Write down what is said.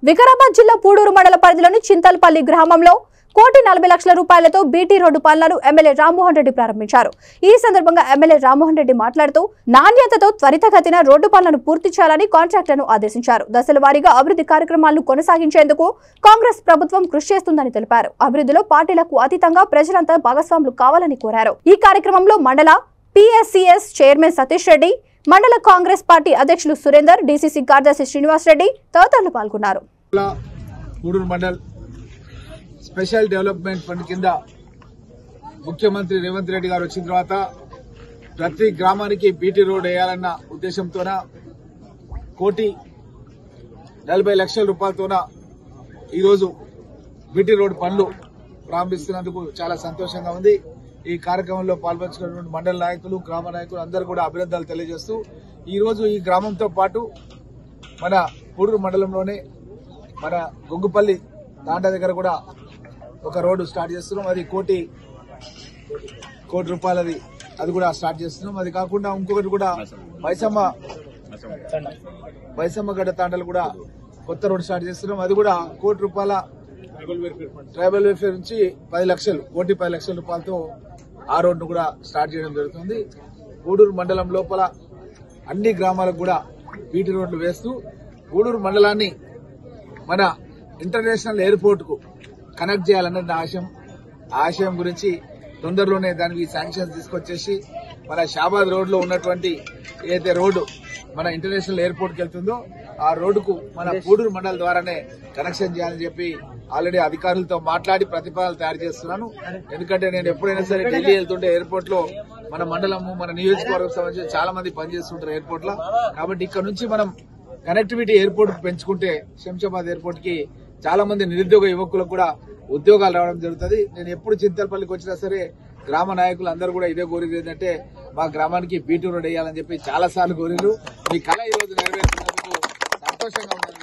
వికారాబాద్ జిల్లా పూడూరు మండల పరిధిలోని చింతల్పల్లి గ్రామంలో 1,40,00,000 రూపాయలతో బీటీ రోడ్డు పనులను ఎమ్మెల్యే రామ్మోహన్ రెడ్డి ప్రారంభించారు. ఈ సందర్భంగా ఎమ్మెల్యే రామ్మోహన్ రెడ్డి మాట్లాడుతూ నాణ్యతతో త్వరితగతిన రోడ్డు పనులను పూర్తి చేయాలని కాంట్రాక్టర్ను ఆదేశించారు. దశల వారీగా అభివృద్ధి కార్యక్రమాలను కొనసాగించేందుకు కాంగ్రెస్ ప్రభుత్వం కృషి చేస్తుందని తెలిపారు. అభివృద్ధిలో పార్టీలకు అతీతంగా ప్రజలంతా భాగస్వాములు కావాలని కోరారు. ఈ కార్యక్రమంలో మండల PSCS చైర్మన్ సతీష్ రెడ్డి, మండల కాంగ్రెస్ పార్టీ అధ్యక్షులు సురేందర్, DCC కార్యదర్శి శ్రీనివాస్ రెడ్డి తదితరులు పాల్గొన్నారు. Pudur mandal special development fund కింద ముఖ్యమంత్రి రేవంత్ రెడ్డి గారు వచ్చిన తర్వాత ప్రతి గ్రామానికి బీటీ రోడ్ వేయాలన్న ఉద్దేశంతోన 1,40,00,000 రూపాయలతోన ఈరోజు బీటీ రోడ్ పనులు ప్రారంభిస్తున్నందుకు చాలా సంతోషంగా ఉంది. ఈ కార్యక్రమంలో పాల్పంచుకున్నటువంటి మండల నాయకులు, గ్రామ నాయకులు అందరూ కూడా అభినందనలు తెలియజేస్తూ ఈ రోజు ఈ గ్రామంతో పాటు మన పూడూరు మండలంలోనే మన గొంగుపల్లి తాండా దగ్గర కూడా ఒక రోడ్డు స్టార్ట్ చేస్తున్నాం. అది కోటి రూపాయలది, అది కూడా స్టార్ట్ చేస్తున్నాం. అది కాకుండా ఇంకొకటి కూడా మైసమ్మ గడ్డ తాండలు కూడా కొత్త రోడ్డు స్టార్ట్ చేస్తున్నాం. అది కూడా ₹1,00,00,000 ట్రైబల్ వెల్ఫేర్ నుంచి 10 లక్షలు, 1,10,00,000 రూపాయలతో ఆ రోడ్డును కూడా స్టార్ట్ చేయడం జరుగుతుంది. పూడూరు మండలం లోపల అన్ని గ్రామాలకు కూడా బీటీ రోడ్లు వేస్తూ పూడూరు మండలాన్ని మన ఇంటర్నేషనల్ ఎయిర్పోర్ట్ కు కనెక్ట్ చేయాలన్నది నా ఆశయం. ఆ ఆశయం గురించి తొందరలోనే దానికి శాంక్షన్స్ తీసుకొచ్చేసి మన షాబాద్ రోడ్ లో ఉన్నటువంటి ఏదైతే రోడ్డు మన ఇంటర్నేషనల్ ఎయిర్పోర్ట్ కి వెళ్తుందో ఆ రోడ్డుకు మన పూడూరు మండలం ద్వారానే కనెక్షన్ చేయాలని చెప్పి ఆల్రెడీ అధికారులతో మాట్లాడి ప్రతిపాదనలు తయారు చేస్తున్నాను. ఎందుకంటే నేను ఎప్పుడైనా సరే ఢిల్లీ వెళ్తుంటే ఎయిర్పోర్ట్ లో మన మండలము, మన నియోజకవర్గం సంబంధించి చాలా మంది పనిచేస్తుంటారు ఎయిర్పోర్ట్ లో. కాబట్టి ఇక్కడ నుంచి మనం కనెక్టివిటీ ఎయిర్పోర్ట్ పెంచుకుంటే శంషాబాద్ ఎయిర్పోర్ట్ కి చాలా మంది నిరుద్యోగ యువకులకు కూడా ఉద్యోగాలు రావడం జరుగుతుంది. నేను ఎప్పుడు చింతలపల్లికి వచ్చినా సరే గ్రామ నాయకులు అందరూ కూడా ఇదే కోరిక ఏంటంటే మా గ్రామానికి బీటీ రోడ్ వేయాలని చెప్పి చాలా సార్లు కోరిరు. మీ కళ ఈ రోజు నెరవేరుతున్నందుకు సంతోషంగా ఉంటుంది.